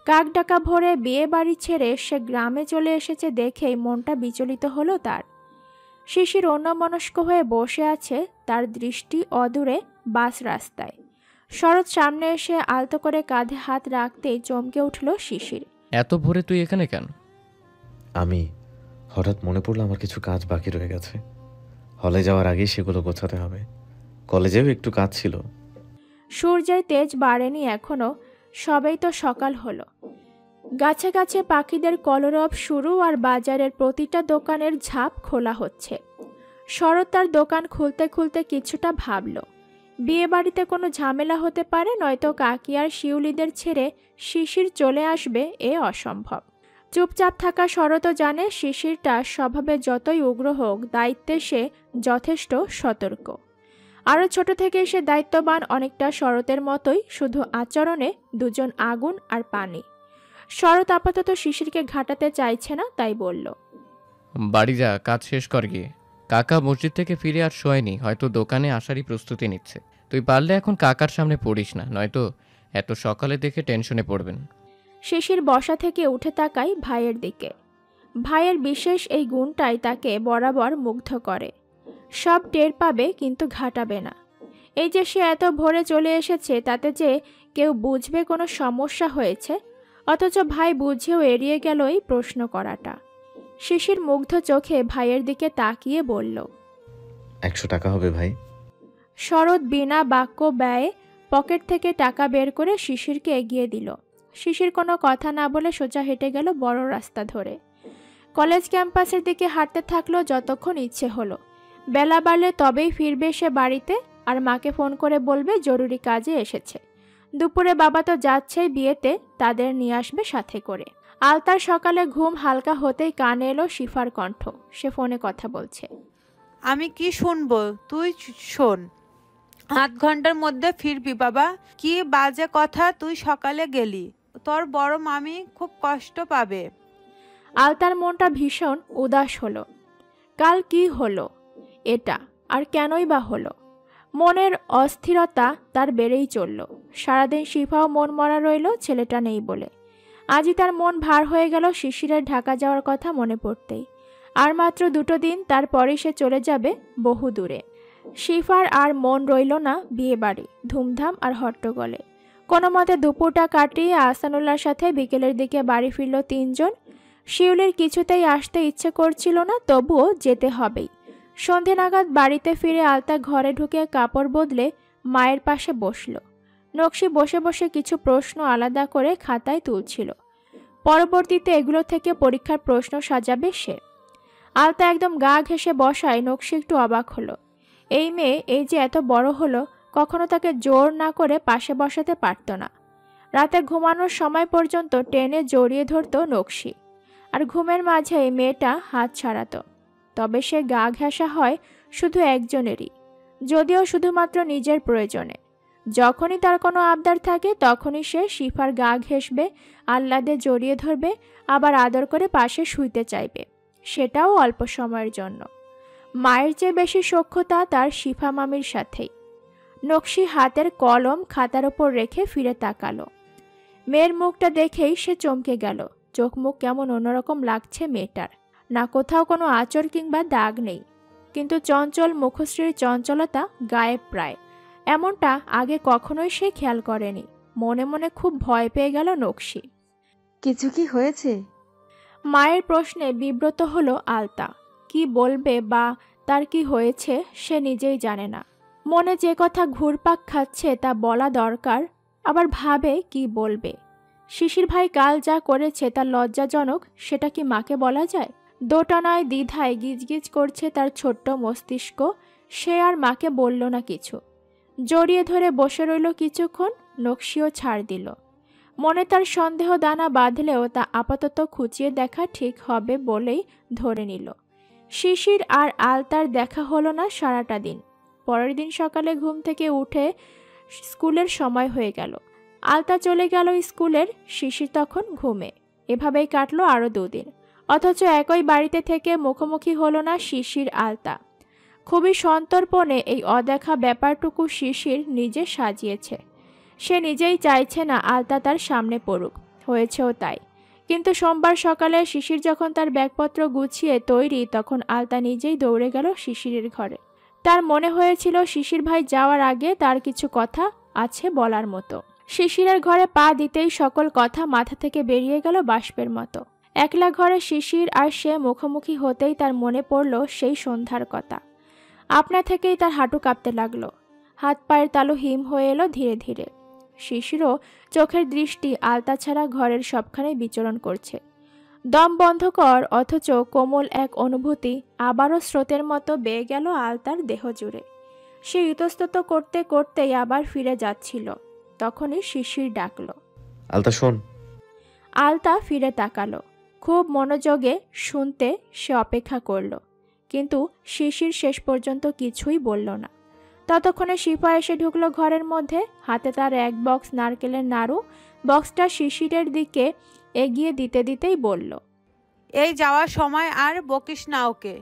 কাক ডাকা ভোরে বিয়ে বাড়ি ছেড়ে সে গ্রামে চলে এসেছে দেখেই মনটা বিচলিত হলো তার। শিশির অন্যমনস্ক হয়ে বসে আছে, তার দৃষ্টি অদূরে বাস রাস্তায়। শরৎ সামনে এসে আলতো করে কাঁধে হাত রাখতেই চমকে উঠল শিশির। এত ভোরে তুই এখানে কেন? আমি হঠাৎ মনে পড়লো আমার কিছু কাজ বাকি রয়ে গেছে। হলে যাওয়ার আগেই সেগুলো গোছাতে হবে। কলেজেও একটু কাজ ছিল। সূর্যের তেজ বাড়েনি এখনো, সবেই তো সকাল হলো। গাছে গাছে পাখিদের কলরব শুরু আর বাজারের প্রতিটা দোকানের ঝাঁপ খোলা হচ্ছে। শরৎ তার দোকান খুলতে খুলতে কিছুটা ভাবল, বিয়ে বাড়িতে কোনো ঝামেলা হতে পারে, নয়তো কাকি আর শিউলিদের ছেড়ে শিশির চলে আসবে এ অসম্ভব। চুপচাপ থাকা শরৎও জানে শিশিরটা স্বভাবে যতই উগ্র হোক, দায়িত্বে সে যথেষ্ট সতর্ক। আরও ছোট থেকে সে দায়িত্ববান, অনেকটা শরতের মতোই, শুধু আচরণে দুজন আগুন আর পানি। শরৎ আপাতত শিশিরকে ঘাটাতে চাইছে না, তাই বলল, বাড়ি যা, কাজ শেষ কর গিয়ে। কাকা মসজিদ থেকে ফিরে আর শোয়নি, হয়তো দোকানে আসারই প্রস্তুতি নিচ্ছে। তুই পারলে এখন কাকার সামনে পড়িস না, নয়তো এত সকালে দেখে টেনশনে পড়বেন। শিশির বসা থেকে উঠে তাকায় ভাইয়ের দিকে। ভাইয়ের বিশেষ এই গুণটাই তাকে বরাবর মুগ্ধ করে। সব টের পাবে কিন্তু ঘাটাবে না। এই যে সে এত ভোরে চলে এসেছে, তাতে যে কেউ বুঝবে কোনো সমস্যা হয়েছে, অথচ ভাই বুঝেও এড়িয়ে গেল এই প্রশ্ন করাটা। শিশির মুগ্ধ চোখে ভাইয়ের দিকে তাকিয়ে বলল, 100 টাকা হবে ভাই। শরৎ বিনা বাক্য ব্যয়ে পকেট থেকে টাকা বের করে শিশিরকে এগিয়ে দিল। শিশির কোনো কথা না বলে সোজা হেঁটে গেল বড় রাস্তা ধরে। কলেজ ক্যাম্পাসের দিকে হাঁটতে থাকলো যতক্ষণ ইচ্ছে হলো। বেলা বাড়লে তবেই ফিরবে সে বাড়িতে, আর মাকে ফোন করে বলবে জরুরি কাজে এসেছে। দুপুরে বাবা তো যাচ্ছেই বিয়েতে, তাদের নিয়ে আসবে সাথে করে। আলতার সকালে ঘুম হালকা হতেই কানে এলো শিফার কণ্ঠ। সে ফোনে কথা বলছে। আমি কি শুনবো, তুই শোন। 8 ঘন্টার মধ্যে ফিরবি বাবা। কি বাজে কথা, তুই সকালে গেলি, তোর বড় মামি খুব কষ্ট পাবে। আলতার মনটা ভীষণ উদাস হলো। কাল কি হলো এটা, আর কেনই বা হলো? মনের অস্থিরতা তার বেড়েই চলল। সারাদিন শিফাও মন মরা রইল ছেলেটা নেই বলে। আজই তার মন ভার হয়ে গেল শিশিরের ঢাকা যাওয়ার কথা মনে পড়তেই। আর মাত্র 2 দিন, তারপরেই সে চলে যাবে বহু দূরে। শিফার আর মন রইল না বিয়ে বাড়ি, ধুমধাম আর হট্টগোলে। কোনো মতে দুপুরটা কাটিয়ে আহসানুল্লাহর সাথে বিকেলের দিকে বাড়ি ফিরল 3 জন। শিউলির কিছুতেই আসতে ইচ্ছে করছিল না, তবুও যেতে হবেই। সন্ধে নাগাদ বাড়িতে ফিরে আলতা ঘরে ঢুকে কাপড় বদলে মায়ের পাশে বসল। নকশি বসে বসে কিছু প্রশ্ন আলাদা করে খাতায় তুলছিল। পরবর্তীতে এগুলো থেকে পরীক্ষার প্রশ্ন সাজাবে সে। আলতা একদম গা ঘেঁষে বসায় নকশি একটু অবাক হলো। এই মেয়ে এই যে এত বড় হলো, কখনো তাকে জোর না করে পাশে বসাতে পারত না। রাতে ঘুমানোর সময় পর্যন্ত টেনে জড়িয়ে ধরত নকশি, আর ঘুমের মাঝে এই মেয়েটা হাত ছাড়াত। তবে সে গা ঘেঁষা হয় শুধু একজনেরই, যদিও শুধুমাত্র নিজের প্রয়োজনে। যখনই তার কোনো আবদার থাকে তখনই সে শিফার গা ঘেঁষবে, আহ্লাদে জড়িয়ে ধরবে, আবার আদর করে পাশে শুইতে চাইবে, সেটাও অল্প সময়ের জন্য। মায়ের চেয়ে বেশি সখ্যতা তার শিফা মামির সাথেই। নকশি হাতের কলম খাতার ওপর রেখে ফিরে তাকালো। মেয়ের মুখটা দেখেই সে চমকে গেল। চোখ মুখ কেমন অন্যরকম লাগছে মেয়েটার। না কোথাও কোনো আঁচড় কিংবা দাগ নেই, কিন্তু চঞ্চল মুখশ্রীর চঞ্চলতা গায়েব প্রায়। এমনটা আগে কখনোই সে খেয়াল করেনি। মনে মনে খুব ভয় পেয়ে গেল নকশি। কিছু কি হয়েছে? মায়ের প্রশ্নে বিব্রত হলো আলতা। কি বলবে বা তার কি হয়েছে সে নিজেই জানে না। মনে যে কথা ঘুরপাক খাচ্ছে তা বলা দরকার, আবার ভাবে কি বলবে। শিশির ভাই কাল যা করেছে তার লজ্জাজনক, সেটা কি মাকে বলা যায়? দোটানায় দ্বিধায় গিজগিজ করছে তার ছোট্ট মস্তিষ্ক। সে আর মাকে বলল না কিছু। জড়িয়ে ধরে বসে রইল কিছুক্ষণ। নকশিও ছাড় দিল। মনে তার সন্দেহ দানা বাঁধলেও তা আপাতত খুঁচিয়ে দেখা ঠিক হবে বলেই ধরে নিল। শিশির আর আলতার দেখা হলো না সারাটা দিন। পরের দিন সকালে ঘুম থেকে উঠে স্কুলের সময় হয়ে গেল। আলতা চলে গেল স্কুলের, শিশির তখন ঘুমে। এভাবেই কাটলো আরও 2 দিন। অথচ একই বাড়িতে থেকে মুখোমুখি হলো না শিশির আলতা। খুবই সন্তর্পণে এই অদেখা ব্যাপারটুকু শিশির নিজে সাজিয়েছে। সে নিজেই চাইছে না আলতা তার সামনে পড়ুক, হয়েছেও তাই। কিন্তু সোমবার সকালে শিশির যখন তার ব্যাগপত্র গুছিয়ে তৈরি, তখন আলতা নিজেই দৌড়ে গেল শিশিরের ঘরে। তার মনে হয়েছিল শিশির ভাই যাওয়ার আগে তার কিছু কথা আছে বলার মতো। শিশিরের ঘরে পা দিতেই সকল কথা মাথা থেকে বেরিয়ে গেল বাষ্পের মতো। একলা ঘরে শিশির আর সে মুখোমুখি হতেই তার মনে পড়ল সেই সন্ধ্যার কথা। আপনা থেকেই তার হাঁটু কাঁপতে লাগলো। হাত পায়ের তালু হিম হয়ে এলো ধীরে ধীরে। শিশিরও চোখের দৃষ্টি আলতা ছাড়া ঘরের সবখানে বিচরণ করছে। দম বন্ধকর অথচ কোমল এক অনুভূতি আবারও স্রোতের মতো বেয়ে গেল আলতার দেহ জুড়ে। সে ইতস্তত করতে করতেই আবার ফিরে যাচ্ছিল। তখনই শিশির ডাকল, আলতা শোন। আলতা ফিরে তাকালো। খুব মনোযোগে শুনতে সে অপেক্ষা করল, কিন্তু শিশির শেষ পর্যন্ত কিছুই বলল না। ততক্ষণে শিফা এসে ঢুকলো ঘরের মধ্যে। হাতে তার এক বক্স নারকেলের নাড়ু। বক্সটা শিশিরের দিকে এগিয়ে দিতে দিতেই বলল, এই যাওয়ার সময় আর বকিস না ওকে।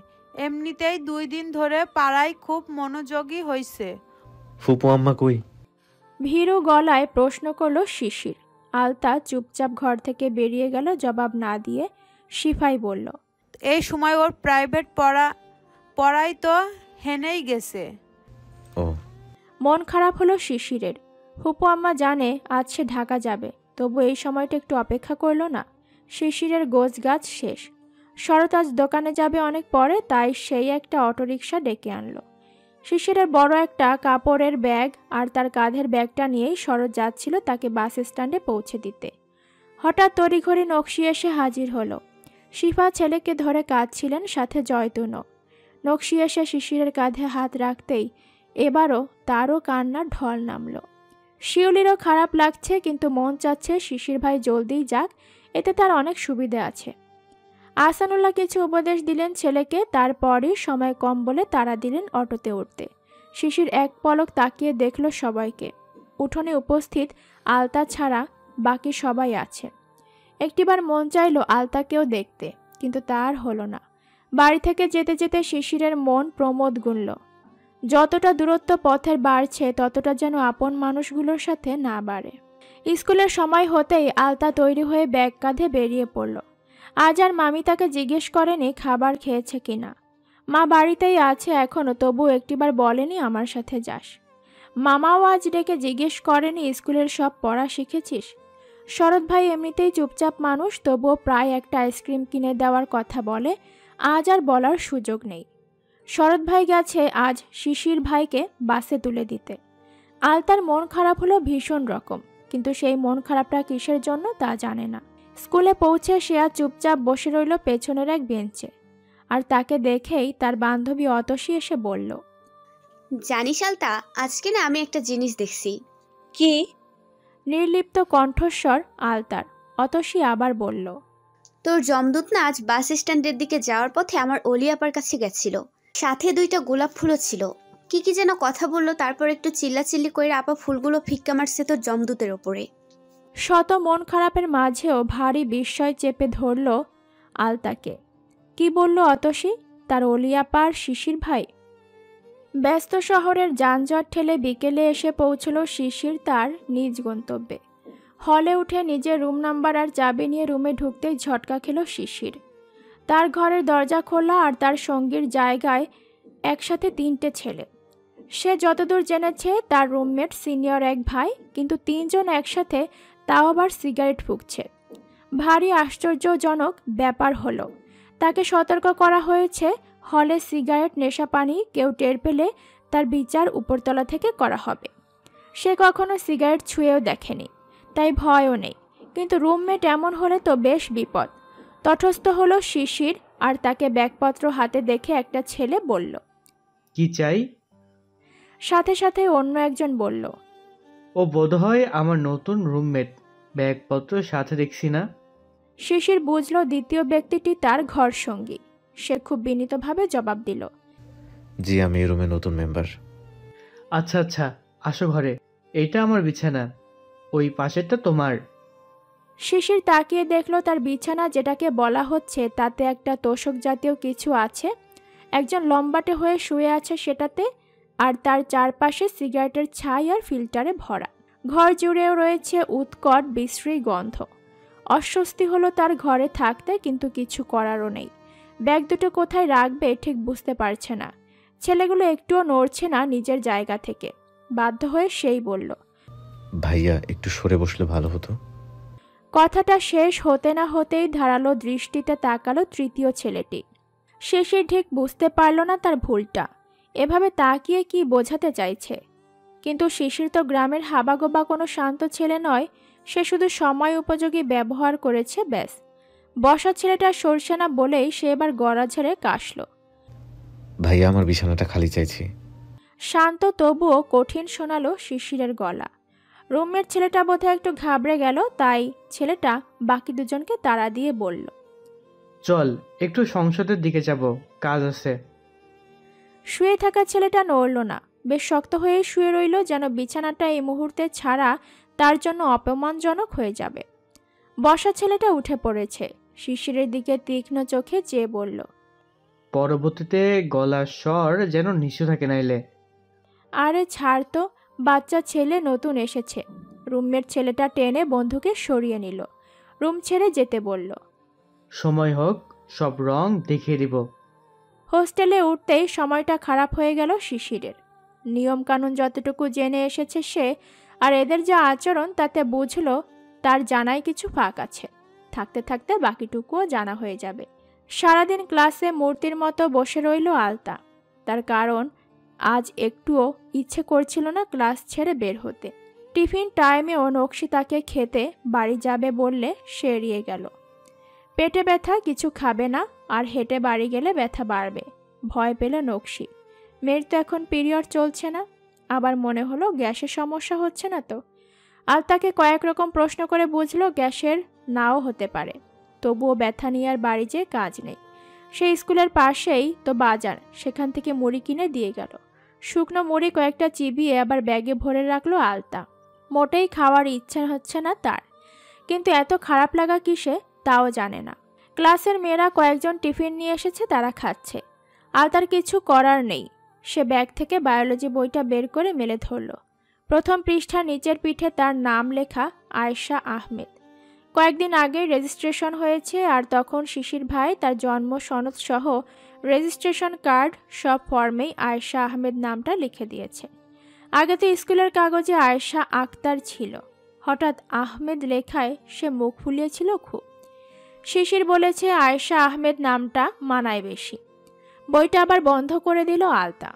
এমনিতেই 2 দিন ধরে পাড়ায় খুব মনোযোগী হয়েছে। ফুপু আম্মা কই? ভীরু গলায় প্রশ্ন করল শিশির। আলতা চুপচাপ ঘর থেকে বেরিয়ে গেল জবাব না দিয়ে। শিফাই বলল, এই সময় ওর প্রাইভেট পড়াই তো হেনেই গেছে। ও। মন খারাপ হলো শিশিরের। ফুপু আম্মা জানে আজ সে ঢাকা যাবে, তবু এই সময়টা একটু অপেক্ষা করল না। শিশিরের গোছগাছ শেষ। শরৎ আজ দোকানে যাবে অনেক পরে, তাই সেই একটা অটোরিকশা ডেকে আনলো। শিশিরের বড় একটা কাপড়ের ব্যাগ আর তার কাঁধের ব্যাগটা নিয়েই শরৎ যাচ্ছিল তাকে বাস স্ট্যান্ডে পৌঁছে দিতে। হঠাৎ তড়িঘড়ি নকশি এসে হাজির হলো। শিফা ছেলেকে ধরে কাঁদছিলেন, সাথে জয়তুনও। নকশি এসে শিশিরের কাঁধে হাত রাখতেই এবারও তারও কান্নার ঢল নামল। শিউলিরও খারাপ লাগছে, কিন্তু মন চাচ্ছে শিশির ভাই জলদিই যাক, এতে তার অনেক সুবিধে আছে। আহসানুল্লাহ কিছু উপদেশ দিলেন ছেলেকে, তারপরই সময় কম বলে তাড়া দিলেন অটোতে উঠতে। শিশির এক পলক তাকিয়ে দেখল সবাইকে। উঠোনে উপস্থিত আলতা ছাড়া বাকি সবাই আছে। একটিবার মন চাইল আলতাকেও দেখতে, কিন্তু তার হলো না। বাড়ি থেকে যেতে যেতে শিশিরের মন প্রমোদ গুনল। যতটা দূরত্ব পথের বাড়ছে, ততটা যেন আপন মানুষগুলোর সাথে না বাড়ে। স্কুলের সময় হতেই আলতা তৈরি হয়ে ব্যাগ কাঁধে বেরিয়ে পড়ল। আজ আর মামি তাকে জিজ্ঞেস করেনি খাবার খেয়েছে কিনা। মা বাড়িতেই আছে এখনো, তবু একটিবার বলেনি আমার সাথে যাস। মামাও আজ ডেকে জিজ্ঞেস করেনি স্কুলের সব পড়া শিখেছিস। শরৎ ভাই এমনিতেই চুপচাপ মানুষ, তবুও প্রায় একটা আইসক্রিম কিনে দেওয়ার কথা বলে। আজ আর বলার সুযোগ নেই। শরৎ ভাই গেছে আজ শিশির ভাইকে বাসে তুলে দিতে। আলতার মন খারাপ হলো ভীষণ রকম, কিন্তু সেই মন খারাপটা কিসের জন্য তা জানে না। স্কুলে পৌঁছে সে আর চুপচাপ বসে রইল পেছনের এক বেঞ্চে। আর তাকে দেখেই তার বান্ধবী অতসী এসে বলল, জানিস আলতা, আজকে না আমি একটা জিনিস দেখছি। কি? নির্লিপ্ত কণ্ঠস্বর আলতার। অতসী আবার বলল, তোর জমদূত না আজ বাস স্ট্যান্ডের দিকে যাওয়ার পথে আমার অলিয়াপার কাছে গেছিল। সাথে 2টা গোলাপ ফুলও ছিল। কি কি যেন কথা বললো, তারপর একটু চিল্লাচিল্লি করে আপা ফুলগুলো ফিক্কা মারছে তোর জমদূতের ওপরে। শত মন খারাপের মাঝেও ভারী বিস্ময় চেপে ধরল আলতাকে। কি বলল অতসী? তার অলিয়াপার শিশির ভাই? ব্যস্ত শহরের যানজট ঠেলে বিকেলে এসে পৌঁছল শিশির তার নিজ গন্তব্যে। হলে উঠে নিজের রুম নাম্বার আর চাবি নিয়ে রুমে ঢুকতেই ঝটকা খেল শিশির। তার ঘরের দরজা খোলা, আর তার সঙ্গীর জায়গায় একসাথে 3টে ছেলে। সে যতদূর জেনেছে তার রুমমেট সিনিয়র এক ভাই, কিন্তু 3 জন একসাথে, তাও আবার সিগারেট ফুঁকছে। ভারী আশ্চর্যজনক ব্যাপার হলো। তাকে সতর্ক করা হয়েছে, হলে সিগারেট নেশা পানি কেউ টের পেলে তার বিচার উপরতলা থেকে করা হবে। সে কখনো সিগারেট ছুঁয়েও দেখেনি, তাই ভয়ও নেই। কিন্তু রুমমেট এমন হলে তো বেশ বিপদ। তটস্থ হলো শিশির, আর তাকে ব্যাগপত্র হাতে দেখে একটা ছেলে বলল, কি চাই? সাথে সাথে অন্য একজন বলল, ও বোধহয় আমার নতুন রুমমেট, ব্যাগপত্র সাথে দেখছি না। শিশির বুঝল দ্বিতীয় ব্যক্তিটি তার ঘর সঙ্গী। সে খুব বিনীতভাবে জবাব দিল, জি আমি এই রুমে নতুন মেম্বার। আচ্ছা আচ্ছা, আসো ঘরে। এইটা আমার বিছানা, ওই পাশেরটা তোমার। শিশির তাকিয়ে দেখল তার বিছানা যেটাকে বলা হচ্ছে তাতে একটা তোশক জাতীয় কিছু আছে। একজন লম্বাটে হয়ে শুয়ে আছে সেটাতে, আর তার চারপাশে সিগারেটের ছাই আর ফিল্টারে ভরা। ঘর জুড়েও রয়েছে উৎকট বিশ্রী গন্ধ। অস্বস্তি হলো তার ঘরে থাকতে, কিন্তু কিছু করারও নেই। ব্যাগ দুটো কোথায় রাখবে ঠিক বুঝতে পারছে না। ছেলেগুলো একটুও নড়ছে না নিজের জায়গা থেকে। বাধ্য হয়ে সেই বলল, ভাইয়া একটু সরে বসলে ভালো হতো। কথাটা শেষ হতে না হতেই ধারালো দৃষ্টিতে তাকালো তৃতীয় ছেলেটি। শিশির ঠিক বুঝতে পারল না তার ভুলটা, এভাবে তাকিয়ে কি বোঝাতে চাইছে। কিন্তু শিশির তো গ্রামের হাবাগোবা কোনো শান্ত ছেলে নয়, সে শুধু সময় উপযোগী ব্যবহার করেছে ব্যাস। বসা ছেলেটা সরছে না বলেই সে এবার গড়া ঝেড়ে কাশল। ভাইয়া আমার বিছানাটা খালি চাইছি। শান্ত তবুও কঠিন শোনালো শিশিরের গলা। রুমের ছেলেটা বোধহয় একটু ঘাবড়ে গেল, তাই ছেলেটা বাকি দুজনকে তাড়া দিয়ে বলল, চল একটু সংসদের দিকে যাব, কাজ আছে। শুয়ে থাকা ছেলেটা নড়ল না, বেশ শক্ত হয়ে শুয়ে রইল, যেন বিছানাটা এই মুহূর্তে ছাড়া তার জন্য অপমানজনক হয়ে যাবে। বসা ছেলেটা উঠে পড়েছে, শিশিরের দিকে তীক্ষ্ণ চোখে চেয়ে বলল, পরবর্তীতে গলার স্বর যেন নিচু থাকে নাইলে। আরে ছাড় তো, বাচ্চা ছেলে নতুন এসেছে। রুমের ছেলেটা টেনে বন্ধুকে সরিয়ে নিল, রুম ছেড়ে যেতে বলল, সময় হোক সব রং দেখিয়ে দিব। হোস্টেলে উঠতেই সময়টা খারাপ হয়ে গেল শিশিরের। নিয়মকানুন যতটুকু জেনে এসেছে সে, আর এদের যা আচরণ তাতে বুঝল তার জানায় কিছু ফাঁক আছে। থাকতে থাকতে বাকিটুকুও জানা হয়ে যাবে। সারাদিন ক্লাসে মূর্তির মতো বসে রইল আলতা। তার কারণ আজ একটুও ইচ্ছে করছিল না ক্লাস ছেড়ে বের হতে। টিফিন টাইমেও নকশি তাকে খেতে বাড়ি যাবে বললে সে এড়িয়ে গেল। পেটে ব্যথা, কিছু খাবে না, আর হেঁটে বাড়ি গেলে ব্যথা বাড়বে। ভয় পেল নকশি। মেয়ের তো এখন পিরিয়ড চলছে না। আবার মনে হলো গ্যাসের সমস্যা হচ্ছে না তো। আলতাকে কয়েক রকম প্রশ্ন করে বুঝলো গ্যাসের নাও হতে পারে। তবুও ব্যথা নিয়ে আর বাড়ি যেয়ে কাজ নেই। সেই স্কুলের পাশেই তো বাজার, সেখান থেকে মুড়ি কিনে দিয়ে গেল। শুকনো মুড়ি কয়েকটা চিবিয়ে আবার ব্যাগে ভরে রাখলো আলতা। মোটেই খাওয়ার ইচ্ছা হচ্ছে না তার, কিন্তু এত খারাপ লাগা কিসে তাও জানে না। ক্লাসের মেয়েরা কয়েকজন টিফিন নিয়ে এসেছে, তারা খাচ্ছে। আলতার কিছু করার নেই। সে ব্যাগ থেকে বায়োলজি বইটা বের করে মেলে ধরল। প্রথম পৃষ্ঠার নিচের পিঠে তার নাম লেখা আয়েশা আহমেদ। কয়েকদিন আগে রেজিস্ট্রেশন হয়েছে, আর তখন শিশির ভাই তার জন্ম সনদ সহ রেজিস্ট্রেশন কার্ড সব ফর্মেই আয়েশা আহমেদ নামটা লিখে দিয়েছে। আগে তো স্কুলের কাগজে আয়েশা আক্তার ছিল, হঠাৎ আহমেদ লেখায় সে মুখ ফুলিয়েছিল খুব। শিশির বলেছে আয়েশা আহমেদ নামটা মানায় বেশি। বইটা আবার বন্ধ করে দিল আলতা।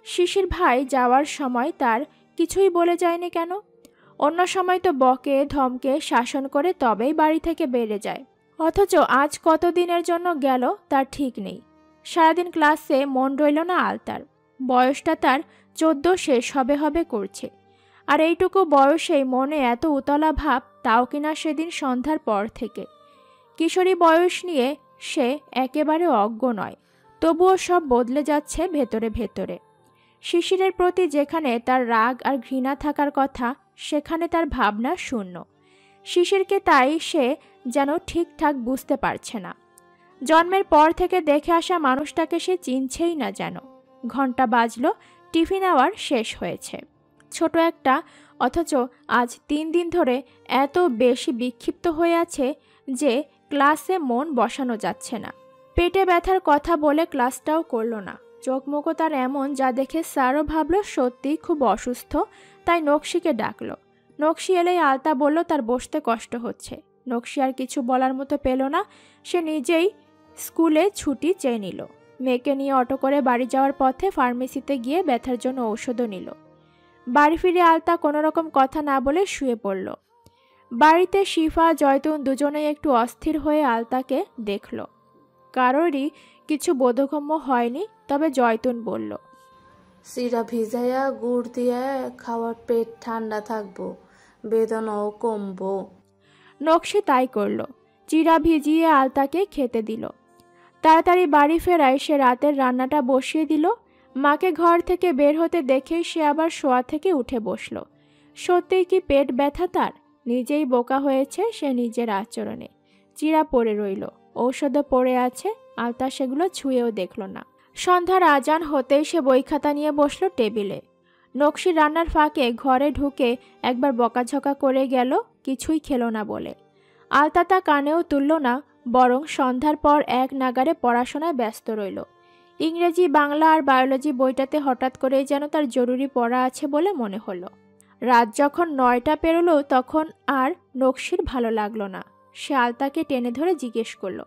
শিশির ভাই যাওয়ার সময় তার কিছুই বলে যায়নি কেন? অন্য সময় তো বকে ধমকে শাসন করে তবেই বাড়ি থেকে বেড়ে যায়, অথচ আজ কতদিনের জন্য গেল তার ঠিক নেই। সারাদিন ক্লাসে মন রইল না আলতার। বয়সটা তার 14 শেষ হবে হবে করছে, আর এইটুকু বয়সেই মনে এত উতলা ভাব, তাও কিনা সেদিন সন্ধ্যার পর থেকে। কিশোরী বয়স নিয়ে সে একেবারে অজ্ঞ নয়, তবুও সব বদলে যাচ্ছে ভেতরে ভেতরে। শিশিরের প্রতি যেখানে তার রাগ আর ঘৃণা থাকার কথা, সেখানে তার ভাবনা শূন্য। শিশিরকে তাই সে যেন ঠিকঠাক বুঝতে পারছে না। জন্মের পর থেকে দেখে আসা মানুষটাকে সে চিনছেই না যেন। ঘন্টা বাজলো, টিফিন আওয়ার শেষ হয়েছে। ছোট একটা, অথচ আজ 3 দিন ধরে এত বেশি বিক্ষিপ্ত হয়ে আছে যে ক্লাসে মন বসানো যাচ্ছে না। পেটে ব্যথার কথা বলে ক্লাসটাও করলো না। চোখ মুখো তার এমন, যা দেখে স্যারও ভাবলো সত্যিই খুব অসুস্থ, তাই নকশিকে ডাকলো। নকশি এলেই আলতা বলল তার বসতে কষ্ট হচ্ছে। নকশি আর কিছু বলার মতো পেল না, সে নিজেই স্কুলে ছুটি চেয়ে নিল। মেয়েকে নিয়ে অটো করে বাড়ি যাওয়ার পথে ফার্মেসিতে গিয়ে ব্যথার জন্য ঔষধও নিল। বাড়ি ফিরে আলতা কোনো রকম কথা না বলে শুয়ে পড়ল। বাড়িতে শিফা জয়তুন দুজনেই একটু অস্থির হয়ে আলতাকে দেখল। কারোরই কিছু বোধগম্য হয়নি, তবে জয়তুন বলল, চিরা ভিজাইয়া গুড় দিয়ে খাওয়ার পেট ঠান্ডা থাকবো, বেদনাও কমবো। নকশি তাই করল, চিরা ভিজিয়ে আলতাকে খেতে দিল। তাড়াতাড়ি বাড়ি ফেরায় সে রাতের রান্নাটা বসিয়ে দিল। মাকে ঘর থেকে বের হতে দেখেই সে আবার শোয়া থেকে উঠে বসল। সত্যিই কি পেট ব্যথা তার? নিজেই বোকা হয়েছে সে নিজের আচরণে। চিরা পড়ে রইল, ঔষধও পড়ে আছে, আলতা সেগুলো ছুঁয়েও দেখল না। সন্ধ্যার আজান হতেই সে বই খাতা নিয়ে বসল টেবিলে। নকশি রান্নার ফাঁকে ঘরে ঢুকে একবার বকাঝকা করে গেল কিছুই খেলো না বলে। আলতা তা কানেও তুলল না, বরং সন্ধ্যার পর এক নাগারে পড়াশোনায় ব্যস্ত রইল। ইংরেজি, বাংলা আর বায়োলজি বইটাতে হঠাৎ করেই যেন তার জরুরি পড়া আছে বলে মনে হলো। রাত যখন 9টা পেরোলো তখন আর নকশির ভালো লাগলো না। সে আলতাকে টেনে ধরে জিজ্ঞেস করলো,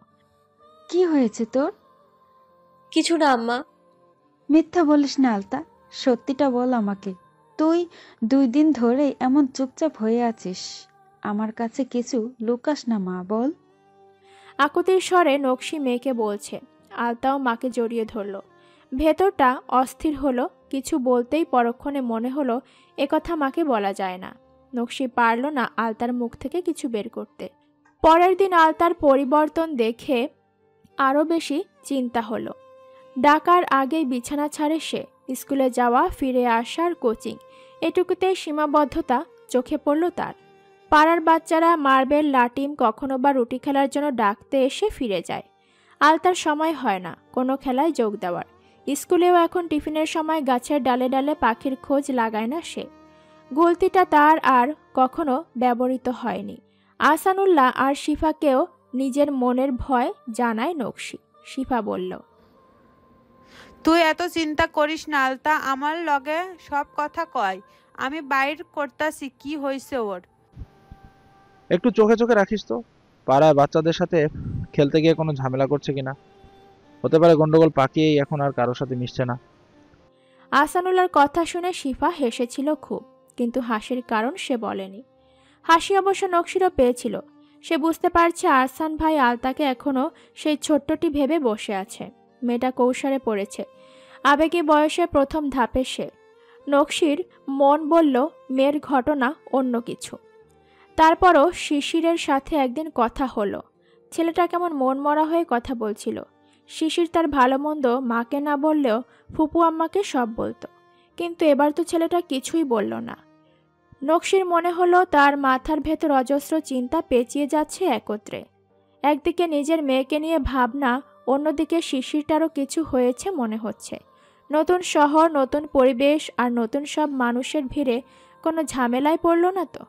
কি হয়েছে তোর? কিছু না আম্মা। মিথ্যা বলিস না আলতা, সত্যিটা বল আমাকে। তুই 2 দিন ধরে এমন চুপচাপ হয়ে আছিস, আমার কাছে কিছু লুকাস না মা, বল। আকুতির স্বরে নকশি মেয়েকে বলছে। আলতাও মাকে জড়িয়ে ধরল। ভেতরটা অস্থির হলো, কিছু বলতেই পরক্ষণে মনে হলো একথা মাকে বলা যায় না। নকশি পারল না আলতার মুখ থেকে কিছু বের করতে। পরের দিন আলতার পরিবর্তন দেখে আরও বেশি চিন্তা হলো। ডাকার আগেই বিছানা ছাড়ে সে। স্কুলে যাওয়া, ফিরে আসার, কোচিং, এটুকুতে সীমাবদ্ধতা চোখে পড়ল তার। পাড়ার বাচ্চারা মার্বেল, লাটিম, কখনো বা রুটি খেলার জন্য ডাকতে এসে ফিরে যায়। আলতার সময় হয় না কোনো খেলায় যোগ দেওয়ার। স্কুলেও এখন টিফিনের সময় গাছের ডালে ডালে পাখির খোঁজ লাগায় না সে। গলতিটা তার আর কখনো ব্যবহৃত হয়নি। আহসানুল্লাহ আর শিফাকেও নিজের মনের ভয় জানায় নকশি। শিফা বলল, তুই এত চিন্তা করিস না আলতা, আমার লগে সব কথা কয়, আমি বাইর করতাছি কি হয়েছে ওর। একটু চোখে চোখে রাখিস তো, পাড়ায় বাচ্চাদের সাথে খেলতে গিয়ে কোনো ঝামেলা করছে কিনা। হতে পারে গন্ডগোল পাকিয়েই এখন আর কারোর সাথে মিশছে না। আহসানুল্লাহর কথা শুনে শিফা হেসেছিল খুব, কিন্তু হাসির কারণ সে বলেনি। হাসি অবশ্য নকশিরও পেয়েছিল। সে বুঝতে পারছে আহসান ভাই আলতাকে এখনও সেই ছোট্টটি ভেবে বসে আছে। মেয়েটা কৌশলে পড়েছে, আবেগী বয়সে প্রথম ধাপে সে। নকশির মন বলল মেয়ের ঘটনা অন্য কিছু। তারপরও শিশিরের সাথে একদিন কথা হলো। ছেলেটা কেমন মন মরা হয়ে কথা বলছিল। শিশির তার ভালো মন্দ মাকে না বললেও ফুপু আম্মাকে সব বলতো, কিন্তু এবার তো ছেলেটা কিছুই বলল না। নকশির মনে হলো তার মাথার ভেতর অজস্র চিন্তা পেঁচিয়ে যাচ্ছে একত্রে। একদিকে নিজের মেয়েকে নিয়ে ভাবনা, অন্যদিকে শিশিরটারও কিছু হয়েছে মনে হচ্ছে। নতুন শহর, নতুন পরিবেশ আর নতুন সব মানুষের ভিড়ে কোনো ঝামেলায় পড়ল না তো?